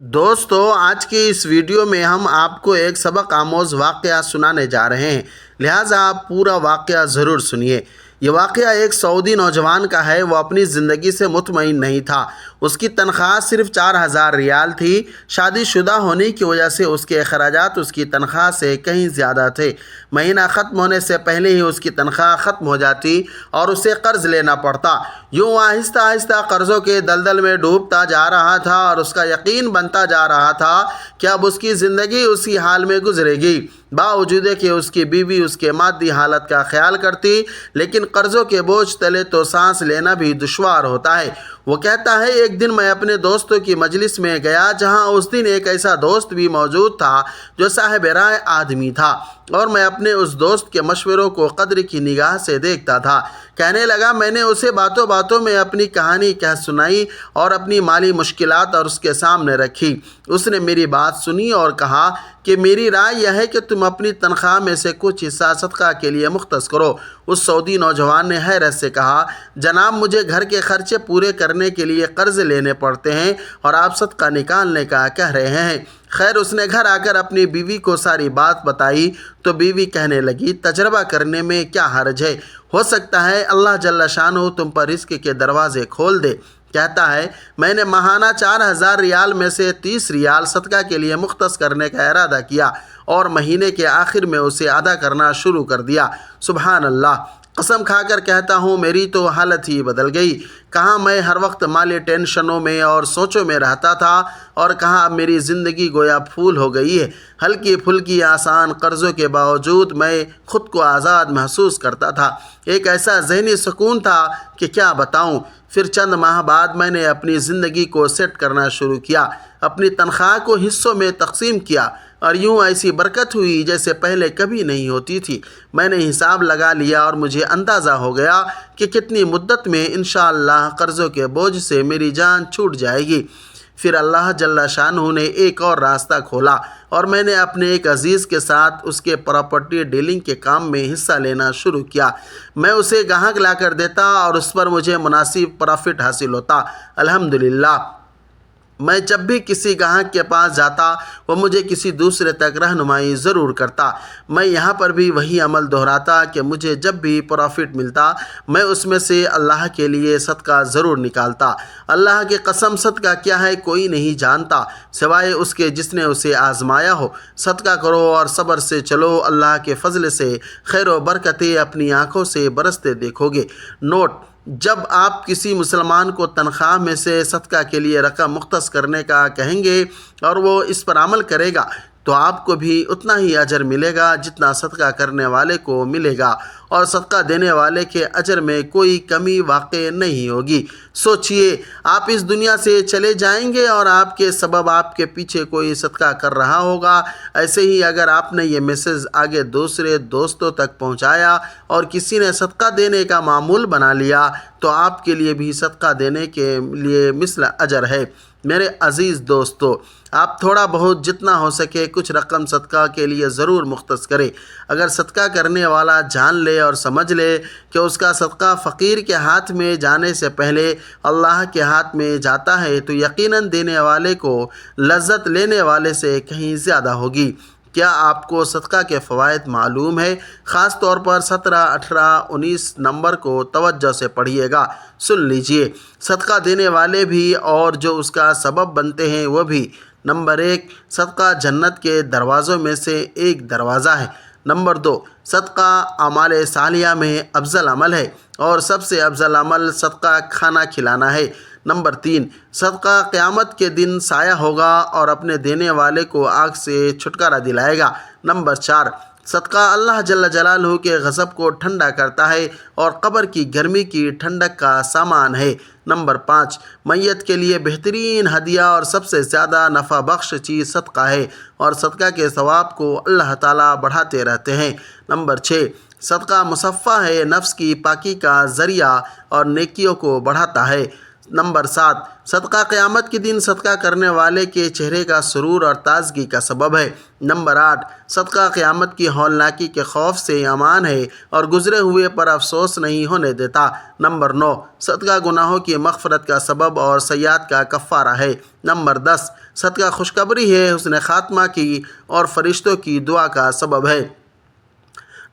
دوستو آج کی اس ویڈیو میں ہم آپ کو ایک سبق آموز واقعہ سنانے جا رہے ہیں، لہٰذا آپ پورا واقعہ ضرور سنیے۔ یہ واقعہ ایک سعودی نوجوان کا ہے۔ وہ اپنی زندگی سے مطمئن نہیں تھا۔ اس کی تنخواہ صرف 4,000 ریال تھی۔ شادی شدہ ہونے کی وجہ سے اس کے اخراجات اس کی تنخواہ سے کہیں زیادہ تھے۔ مہینہ ختم ہونے سے پہلے ہی اس کی تنخواہ ختم ہو جاتی اور اسے قرض لینا پڑتا۔ یوں آہستہ آہستہ قرضوں کے دلدل میں ڈوبتا جا رہا تھا اور اس کا یقین بنتا جا رہا تھا کہ اب اس کی زندگی اسی حال میں گزرے گی، باوجود کہ اس کی بیوی اس کے مادی حالت کا خیال کرتی، لیکن قرضوں کے بوجھ تلے تو سانس لینا بھی دشوار ہوتا ہے۔ وہ کہتا ہے، ایک دن میں اپنے دوستوں کی مجلس میں گیا جہاں اس دن ایک ایسا دوست بھی موجود تھا جو صاحب رائے آدمی تھا، اور میں اپنے اس دوست کے مشوروں کو قدر کی نگاہ سے دیکھتا تھا۔ کہنے لگا، میں نے اسے باتوں باتوں میں اپنی کہانی کہہ سنائی اور اپنی مالی مشکلات اور اس کے سامنے رکھی۔ اس نے میری بات سنی اور کہا کہ میری رائے یہ ہے کہ تم اپنی تنخواہ میں سے کچھ حصہ صدقہ کے لیے مختص کرو۔ اس سعودی نوجوان نے حیرت سے کہا، جناب مجھے گھر کے خرچے پورے کرنے کے لیے قرض لینے پڑتے ہیں اور آپ صدقہ نکالنے کا کہہ رہے ہیں۔ خیر، اس نے گھر آ کر اپنی بیوی کو ساری بات بتائی تو بیوی کہنے لگی، تجربہ کرنے میں کیا حرج ہے، ہو سکتا ہے اللہ جل شانہ تم پر رزق کے دروازے کھول دے۔ کہتا ہے، میں نے ماہانہ 4,000 ریال میں سے 30 ریال صدقہ کے لیے مختص کرنے کا ارادہ کیا اور مہینے کے آخر میں اسے ادا کرنا شروع کر دیا۔ سبحان اللہ! قسم کھا کر کہتا ہوں، میری تو حالت ہی بدل گئی۔ کہاں میں ہر وقت مالی ٹینشنوں میں اور سوچوں میں رہتا تھا، اور کہاں اب میری زندگی گویا پھول ہو گئی ہے۔ ہلکی پھلکی آسان قرضوں کے باوجود میں خود کو آزاد محسوس کرتا تھا۔ ایک ایسا ذہنی سکون تھا کہ کیا بتاؤں۔ پھر چند ماہ بعد میں نے اپنی زندگی کو سیٹ کرنا شروع کیا، اپنی تنخواہ کو حصوں میں تقسیم کیا، اور یوں ایسی برکت ہوئی جیسے پہلے کبھی نہیں ہوتی تھی۔ میں نے حساب لگا لیا اور مجھے اندازہ ہو گیا کہ کتنی مدت میں انشاءاللہ قرضوں کے بوجھ سے میری جان چھوٹ جائے گی۔ پھر اللہ جل شانہ نے ایک اور راستہ کھولا اور میں نے اپنے ایک عزیز کے ساتھ اس کے پراپرٹی ڈیلنگ کے کام میں حصہ لینا شروع کیا۔ میں اسے گاہک لا کر دیتا اور اس پر مجھے مناسب پرافٹ حاصل ہوتا۔ الحمدللہ، میں جب بھی کسی گاہک کے پاس جاتا وہ مجھے کسی دوسرے تک رہنمائی ضرور کرتا۔ میں یہاں پر بھی وہی عمل دہراتا کہ مجھے جب بھی پرافٹ ملتا میں اس میں سے اللہ کے لیے صدقہ ضرور نکالتا۔ اللہ کی قسم، صدقہ کیا ہے کوئی نہیں جانتا سوائے اس کے جس نے اسے آزمایا ہو۔ صدقہ کرو اور صبر سے چلو، اللہ کے فضل سے خیر و برکتیں اپنی آنکھوں سے برستے دیکھو گے۔ نوٹ: جب آپ کسی مسلمان کو تنخواہ میں سے صدقہ کے لیے رقم مختص کرنے کا کہیں گے اور وہ اس پر عمل کرے گا تو آپ کو بھی اتنا ہی اجر ملے گا جتنا صدقہ کرنے والے کو ملے گا، اور صدقہ دینے والے کے اجر میں کوئی کمی واقع نہیں ہوگی۔ سوچئے، آپ اس دنیا سے چلے جائیں گے اور آپ کے سبب آپ کے پیچھے کوئی صدقہ کر رہا ہوگا۔ ایسے ہی اگر آپ نے یہ میسج آگے دوسرے دوستوں تک پہنچایا اور کسی نے صدقہ دینے کا معمول بنا لیا تو آپ کے لیے بھی صدقہ دینے کے لیے مثل اجر ہے۔ میرے عزیز دوستو، آپ تھوڑا بہت جتنا ہو سکے کچھ رقم صدقہ کے لیے ضرور مختص کریں۔ اگر صدقہ کرنے والا جان لے اور سمجھ لے کہ اس کا صدقہ فقیر کے ہاتھ میں جانے سے پہلے اللہ کے ہاتھ میں جاتا ہے تو یقیناً دینے والے کو لذت لینے والے سے کہیں زیادہ ہوگی۔ کیا آپ کو صدقہ کے فوائد معلوم ہے؟ خاص طور پر 17، 18، 19 نمبر کو توجہ سے پڑھیے گا، سن لیجئے۔ صدقہ دینے والے بھی اور جو اس کا سبب بنتے ہیں وہ بھی۔ نمبر 1، صدقہ جنت کے دروازوں میں سے ایک دروازہ ہے۔ نمبر 2، صدقہ اعمال صالحہ میں افضل عمل ہے اور سب سے افضل عمل صدقہ کھانا کھلانا ہے۔ نمبر 3، صدقہ قیامت کے دن سایہ ہوگا اور اپنے دینے والے کو آگ سے چھٹکارا دلائے گا۔ نمبر 4، صدقہ اللہ جل جلالہ کے غضب کو ٹھنڈا کرتا ہے اور قبر کی گرمی کی ٹھنڈک کا سامان ہے۔ نمبر 5، میت کے لیے بہترین ہدیہ اور سب سے زیادہ نفع بخش چیز صدقہ ہے اور صدقہ کے ثواب کو اللہ تعالیٰ بڑھاتے رہتے ہیں۔ نمبر 6، صدقہ مصفہ ہے، نفس کی پاکی کا ذریعہ اور نیکیوں کو بڑھاتا ہے۔ نمبر 7، صدقہ قیامت کے دن صدقہ کرنے والے کے چہرے کا سرور اور تازگی کا سبب ہے۔ نمبر 8، صدقہ قیامت کی ہولناکی کے خوف سے امان ہے اور گزرے ہوئے پر افسوس نہیں ہونے دیتا۔ نمبر 9، صدقہ گناہوں کی مغفرت کا سبب اور سیئات کا کفارہ ہے۔ نمبر 10، صدقہ خوشخبری ہے، حسن خاتمہ کی اور فرشتوں کی دعا کا سبب ہے۔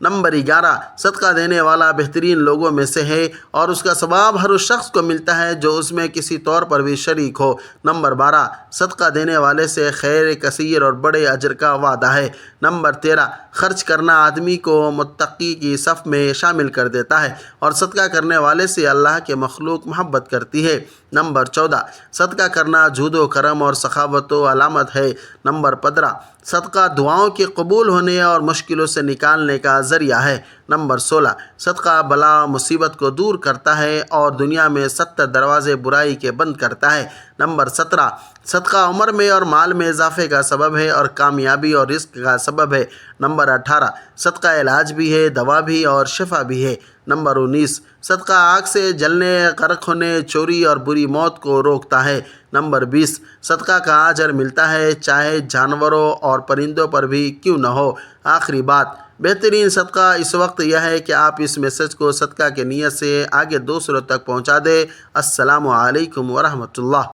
نمبر 11، صدقہ دینے والا بہترین لوگوں میں سے ہے اور اس کا ثواب ہر اس شخص کو ملتا ہے جو اس میں کسی طور پر بھی شریک ہو۔ نمبر 12، صدقہ دینے والے سے خیر کثیر اور بڑے اجر کا وعدہ ہے۔ نمبر 13، خرچ کرنا آدمی کو متقی کی صف میں شامل کر دیتا ہے اور صدقہ کرنے والے سے اللہ کے مخلوق محبت کرتی ہے۔ نمبر 14، صدقہ کرنا جود و کرم اور سخاوت و علامت ہے۔ نمبر 15، صدقہ دعاؤں کے قبول ہونے اور مشکلوں سے نکالنے کا ذریعہ ہے۔ نمبر 16، صدقہ بلا مصیبت کو دور کرتا ہے اور دنیا میں 70 دروازے برائی کے بند کرتا ہے۔ نمبر 17، صدقہ عمر میں اور مال میں اضافے کا سبب ہے اور کامیابی اور رزق کا سبب ہے۔ نمبر 18، صدقہ علاج بھی ہے، دوا بھی اور شفا بھی ہے۔ نمبر 19، صدقہ آگ سے جلنے، غرق ہونے، چوری اور بری موت کو روکتا ہے۔ نمبر 20، صدقہ کا اجر ملتا ہے چاہے جانوروں اور پرندوں پر بھی کیوں نہ ہو۔ آخری بات، بہترین صدقہ اس وقت یہ ہے کہ آپ اس میسج کو صدقہ کی نیت سے آگے دوسروں تک پہنچا دیں۔ السلام علیکم ورحمۃ اللہ۔